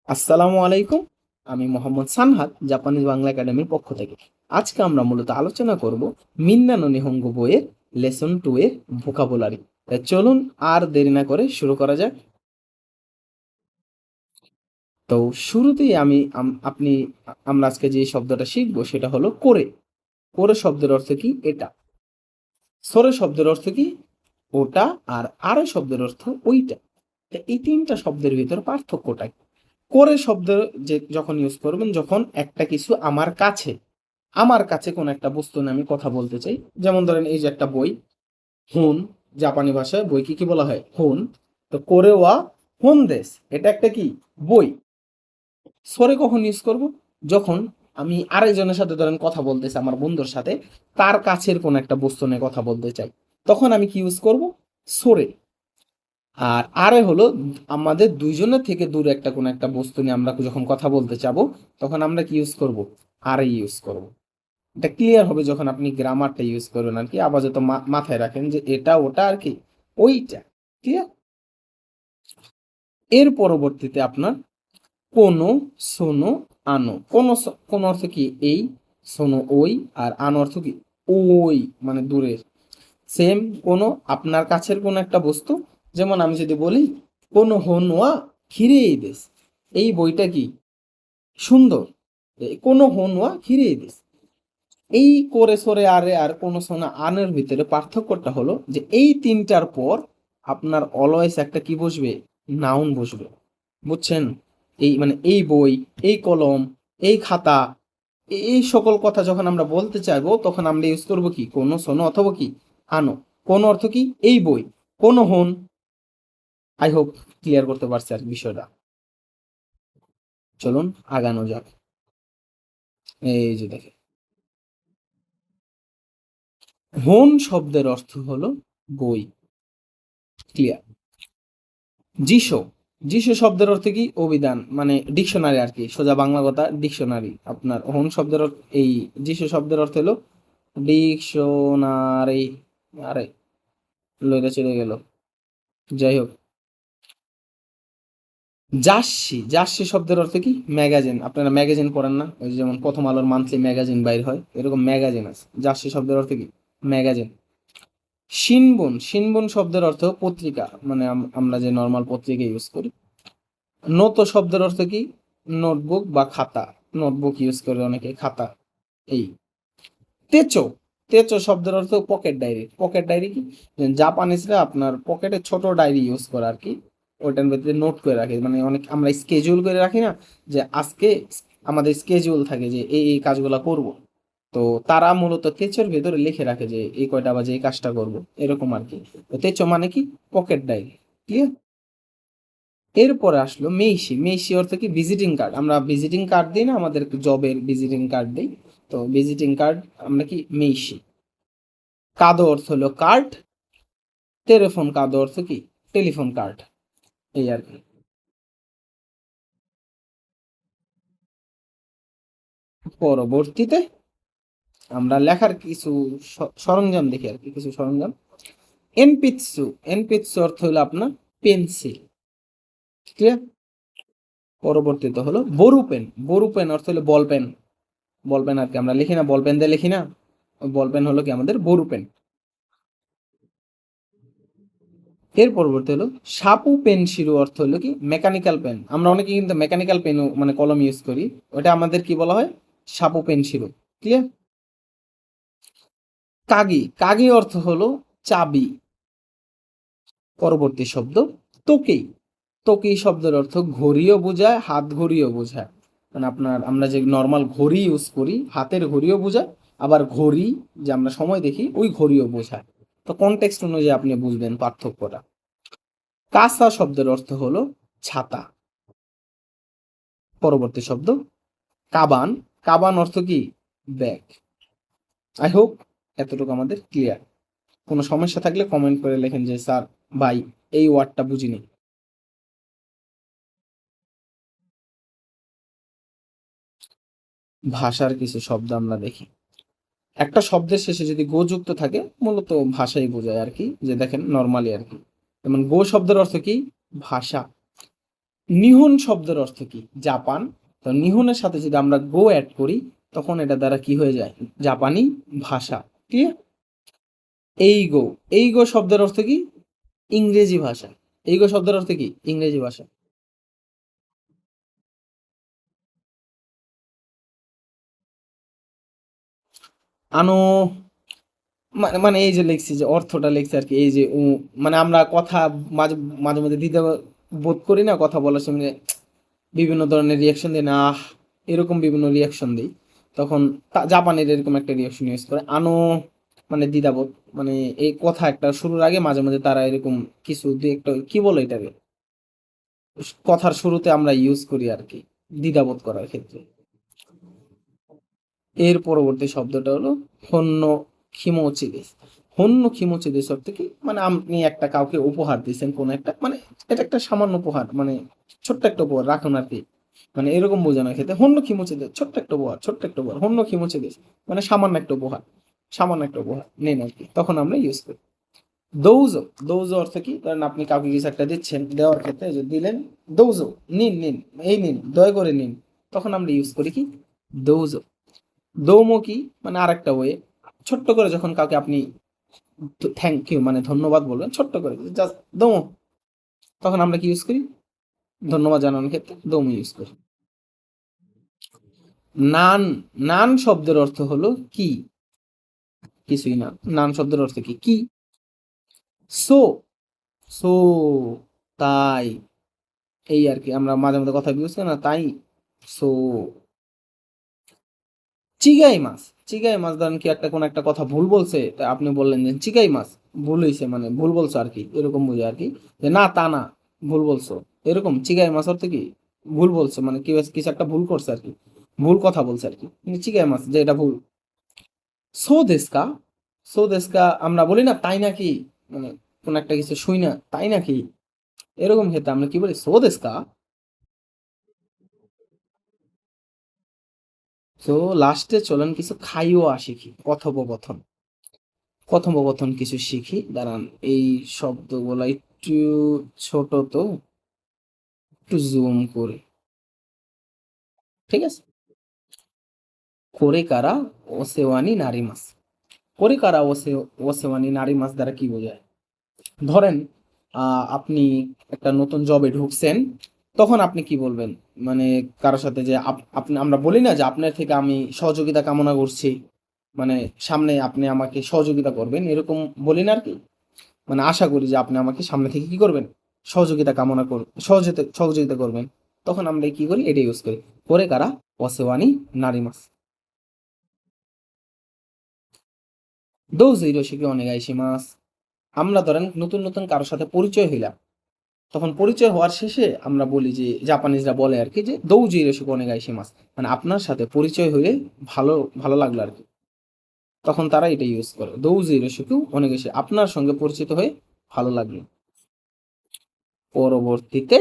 আসসালামু আলাইকুম। আমি মোহাম্মদ সানহাত, জাপানিজ বাংলা একাডেমির পক্ষ থেকে। আজকে আমরা মূলত আলোচনা করব মিন্না নো নিহঙ্গো বইয়ের লেসন 2 এর ভোকাবুলারি। চলুন আর দেরি না করে শুরু করা যাক। তো শুরুতেই আপনি আমরা আজকে যে শব্দটা শিখবো সেটা হলো করে। করে শব্দের অর্থ কি? এটা। সরে শব্দের অর্থ কি? ওটা। আর আরে শব্দের অর্থ ওইটা। তো এই তিনটা শব্দের ভিতর পার্থক্যটা কি? করে শব্দ যে যখন ইউজ করবেন, যখন একটা কিছু আমার কাছে কোন একটা বস্তু নিয়ে আমি কথা বলতে চাই। যেমন ধরেন এই যে একটা বই, হুন। জাপানি ভাষায় বইকে কি বলা হয়? হুন। তো করে ওয়া হুন দেশ, এটা একটা কি? বই। সরে কখন ইউজ করব? যখন আমি আরেকজনের সাথে ধরেন কথা বলতেছি, আমার বন্ধুর সাথে, তার কাছের কোন একটা বস্তু নিয়ে কথা বলতে চাই, তখন আমি কি ইউজ করব? সরে। আর আরে হলো আমাদের দুইজনের থেকে দূরে একটা কোন একটা বস্তু নিয়ে আমরা যখন কথা বলতে চাবো, তখন আমরা কি ইউজ করব? আরে ইউজ করব। এটা ক্লিয়ার হবে যখন আপনি গ্রামারটা ইউজ করবেন আর কি। আপাতত মাথায় রাখেন যে এটা ওটা আর কি ওইটা। ক্লিয়ার? এর পরবর্তীতে আপনার কোনো, শোনো, আনো। কোন অর্থ কি? এই। শোনো ওই। আর আনো অর্থ কি? ওই, মানে দূরের। সেম। কোনো আপনার কাছের কোন একটা বস্তু। যেমন আমি যদি বলি কোনো হনুয়া খিরে দেশ, এই বইটা কি সুন্দর। কোনো হনুয়া খিরে দেশ। এই করে সরে আরে আর কোনো সোনা আনের ভিতরে পার্থক্যটা হলো যে এই তিনটার পর আপনার অলওয়েজ একটা কি বসবে? নাউন বসবে। বুঝছেন? এই মানে এই বই, এই কলম, এই খাতা, এই সকল কথা যখন আমরা বলতে চাইবো, তখন আমরা ইউজ করবো কি? কোনো শোনো অথবা কি আনো। কোন অর্থ কি? এই বই। কোনো হন। আই হোপ ক্লিয়ার করতে পারছি আর বিষয়টা। চলুন আগানো যাক। এই যে দেখে, হন শব্দের অর্থ হলো বই। ক্লিয়ার? যিশো। যিশো শব্দের অর্থ কি? অভিধান, মানে ডিকশনারি আর কি। সোজা বাংলা কথা ডিকশনারি। আপনার হন শব্দের এই যিশো শব্দের অর্থ হলো ডিকশনারি। আরে লইটা চলে গেল। যাই হোক, জার্সি। জার্সি শব্দের অর্থ কি? ম্যাগাজিন। আপনারা ম্যাগাজিন পড়েন না? ওই যে যেমন প্রথম আলোর মান্থলি ম্যাগাজিন বাইর হয়, এরকম ম্যাগাজিন আছে। জার্সি শব্দের অর্থ কি? ম্যাগাজিন। শিনবুন। শিনবুন শব্দের অর্থ পত্রিকা, মানে আমরা যে নর্মাল পত্রিকা ইউজ করি। নোতো শব্দের অর্থ কি? নোটবুক বা খাতা। নোটবুক ইউজ করে অনেকে, খাতা। এই। তেচো। তেচো শব্দের অর্থ পকেট ডায়েরি। পকেট ডায়েরি কি? জাপানিজরা আপনার পকেটে ছোট ডায়েরি ইউজ করে আর কি। ওইটার ভিতরে নোট করে রাখে, মানে অনেক আমরা স্কেজুল করে রাখি না, যে আজকে আমাদের স্কেজুল থাকে যে এই এই কাজগুলা করব। তো তারা মূলত তেচোর ভেতরে লিখে রাখে যে এই কয়টা বাজে এই কাজটা করব, এরকম আর কি। তো তেচো মানে কি? Pocket diary. ক্লিয়ার? এরপরে আসলো মেইশি। মেইশি অর্থ কি? Visiting card. আমরা ভিজিটিং কার্ড দিই না, আমাদের জবের ভিজিটিং কার্ড দিই। তো ভিজিটিং কার্ড আমরা কি? মেইশি। কাদো অর্থ হলো কার্ড। টেলিফোন কাদো অর্থ কি? Telephone card. এই আর কি। পরবর্তীতে আমরা লেখার কিছু সরঞ্জাম দেখি আর কি, কিছু সরঞ্জাম। এনপিৎসু। এনপিৎসু অর্থ হলো আপনার পেন্সিল। ক্লিয়ার? পরবর্তীতে হলো বরু পেন। বরু পেন অর্থ হলো বল পেন। বল পেন আর কি, আমরা লিখি না বল পেন দিয়ে লিখি না, ওই বল পেন হলো কি আমাদের বরু পেন। এর পরবর্তী হলো সাপু পেন শিরু। অর্থ হলো কি? Mechanical pen. আমরা অনেকে কিন্তু মেকানিক্যাল পেনও মানে কলম ইউজ করি, ওটা আমাদের কি বলা হয়? সাপু পেন শিরু। ক্লিয়ার? কাগি। কাগি অর্থ হলো চাবি। পরবর্তী শব্দ তোকেই। তোকেই শব্দের অর্থ ঘড়িও বোঝায়, হাত ঘড়িও বোঝায়। মানে আপনার আমরা যে নর্মাল ঘড়ি ইউজ করি, হাতের ঘড়িও বোঝায়, আবার ঘড়ি যে আমরা সময় দেখি ওই ঘড়িও বোঝায়। তো কনটেক্সট অনুযায়ী আপনি বুঝবেন পার্থক্যটা। কাসা শব্দের অর্থ হলো ছাতা। পরবর্তী শব্দ কাবান। কাবান অর্থ কি? ব্যাগ। আই হোপ এতটুকু আমাদের ক্লিয়ার। কোনো সমস্যা থাকলে কমেন্ট করে লেখেন যে স্যার ভাই এই ওয়ার্ডটা বুঝিনি। ভাষার কিছু শব্দ আমরা দেখি। একটা শব্দের শেষে যদি গো যুক্ত থাকে, মূলত ভাষাই বোঝায় আর কি। যে দেখেন নর্মালি আর কি, যেমন গো শব্দের অর্থ কি? ভাষা। নিহন শব্দের অর্থ কি? জাপান। তো নিহনের সাথে যদি আমরা গো অ্যাড করি তখন এটা দ্বারা কি হয়ে যায়? জাপানি ভাষা। ক্লিয়ার? এইগো, এইগো শব্দের অর্থ কি? ইংরেজি ভাষা। এইগো শব্দের অর্থ কি? ইংরেজি ভাষা। আনো মানে মানে এই যে লিখছি, যে অর্থটা লিখছি আর কি, এই যে মানে আমরা কথা মাঝে মাঝে মধ্যে দ্বিধা বোধ করি না কথা বলার সময়, বিভিন্ন ধরনের রিয়াকশন দিই না, এরকম বিভিন্ন রিয়াকশন দিই, তখন জাপানের এরকম একটা রিয়াকশন ইউজ করে আনো, মানে দ্বিধাবোধ, মানে এই কথা একটা শুরুর আগে মাঝে মাঝে তারা এরকম কিছু দুই একটা কি বলে এটাকে, কথার শুরুতে আমরা ইউজ করি আর কি, দ্বিধাবোধ করার ক্ষেত্রে। এর পরবর্তী শব্দটা হলো হন্য খিমোচিদেস। হন্য খিমোচিদেস অর্থ কি? মানে আপনি একটা কাউকে উপহার দিয়েছেন কোন একটা, মানে এটা একটা সামান্য উপহার, মানে ছোট্ট একটা উপহার রাখুন আর কি, মানে এরকম বোঝানোর ক্ষেত্রে হন্য খিমোচিদেস, ছোট্ট একটা উপহার, ছোট্ট একটা উপহার, হন্য খিমোচিদেস, মানে সামান্য একটা উপহার, সামান্য একটা উপহার নেন আর কি, তখন আমরা ইউজ করি। দৌজো, দৌজো অর্থ কি? ধরেন আপনি কাউকে কিছু একটা দিচ্ছেন, দেওয়ার ক্ষেত্রে যে দিলেন, দৌজো, নিন নিন, এই নিন, দয়া করে নিন, তখন আমরা ইউজ করি কি? দৌজো। দৌমো কি? মানে আরেকটা ওয়ে, ছোট্ট করে যখন কাউকে আপনি থ্যাংক ইউ মানে ধন্যবাদ বলবেন, ছোট্ট করে জাস্ট দৌমো, তখন আমরা কি ইউজ করি? ধন্যবাদ জানানোর ক্ষেত্রে দৌমো ইউজ করি। নান, নান শব্দের অর্থ হলো কি? কিছুই না। নান শব্দের অর্থ কি? কি? সো, সো, তাই, এই আর কি, আমরা মাঝে মাঝে কথা ইউজ করি না, তাই, সো। চিগাই মাছ, চিগাই মাছ, ধরেন কি একটা কোন একটা কথা ভুল বলছে, তা আপনি বললেন যে চিগাই মাছ, ভুল হয়েছে, মানে ভুল বলছো আর কি, এরকম বুঝে আর কি, যে না তা না, ভুল বলছো, এরকম চিগাই মাছ অর্থ কি? ভুল বলছো, মানে কি কিছু একটা ভুল করছে আর কি, ভুল কথা বলছে আর কি, কিন্তু চিগাই মাছ যে এটা ভুল। সো দেশকা, সো দেশকা আমরা বলি না তাই নাকি, মানে কোন একটা কিছু শুই না তাই নাকি, এরকম ক্ষেত্রে আমরা কি বলি? সো দেশকা। তো লাস্টে চলেন কিছু খাইও শিখি, কথোপকথন, কথোপকথন কিছু শিখি, দাঁড়ান এই শব্দগুলা একটু ছোট, তো একটু জুম করে, ঠিক আছে। করে কারা ওসেওয়ানি নারী মাছ, করে কারা ওসেওয়ানি নারী মাছ দ্বারা কি বোঝায়? ধরেন আপনি একটা নতুন জবে ঢুকছেন, তখন আপনি কি বলবেন? মানে কারোর সাথে যে আপনি, আমরা বলি না যে আপনার থেকে আমি সহযোগিতা কামনা করছি, মানে সামনে আপনি আমাকে সহযোগিতা করবেন, এরকম বলি না আর কি, মানে আশা করি যে আপনি আমাকে সামনে থেকে কি করবেন? সহযোগিতা কামনা করবেন, সহযোগিতা করবেন, তখন আমরা কি করি? এটা ইউজ করি, করে কারা ওসেওয়ানি নারী মাছ। দৌজি রসিকে অনেগাইশি মাছ, আমরা ধরেন নতুন নতুন কারোর সাথে পরিচয় হইলাম, তখন পরিচয় হওয়ার শেষে আমরা বলি যে, জাপানিজরা বলে আর কি, যে দৌজি রসিকে অনেগাইশি মাছ, মানে আপনার সাথে পরিচয় হয়ে ভালো ভালো লাগলো আর কি, তখন তারা এটা ইউজ করে, দৌজি রসিকে অনেগাইশি, আপনার সঙ্গে পরিচিত হয়ে ভালো লাগলো। পরবর্তীতে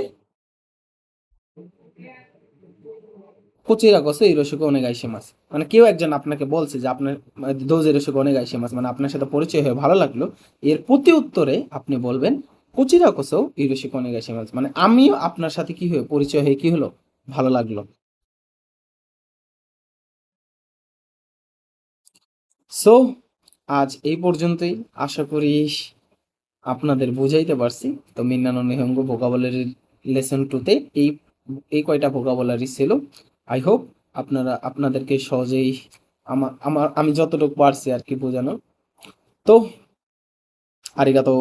কোচিরাগসে ইরোশিকে ওনেগাইশিমাস, মানে কেউ একজন আপনাকে বলছে যে আপনার দোজ ইরোশিকে ওনেগাইশিমাস, মানে আপনার সাথে পরিচয় হয়ে ভালো লাগলো, এর প্রতি উত্তরে আপনি বলবেন কোচিরাগসেও ইরোশিকে ওনেগাইশিমাস, মানে আমিও আপনার সাথে কি হয়ে পরিচয় হয়ে কি হলো? ভালো লাগলো। সো আজ এই পর্যন্তই, আশা করি আপনাদের বুঝাইতে পারছি। তো মিন্নানো নিহঙ্গ ভোকাবুলারি লেসন টুতে এই এই কয়টা ভোকাবুলারি ছিল। আই হোপ আপনাদেরকে সহজেই আমি যতটুকু পারছি আর কি বোঝানো। তো আরিগাতো।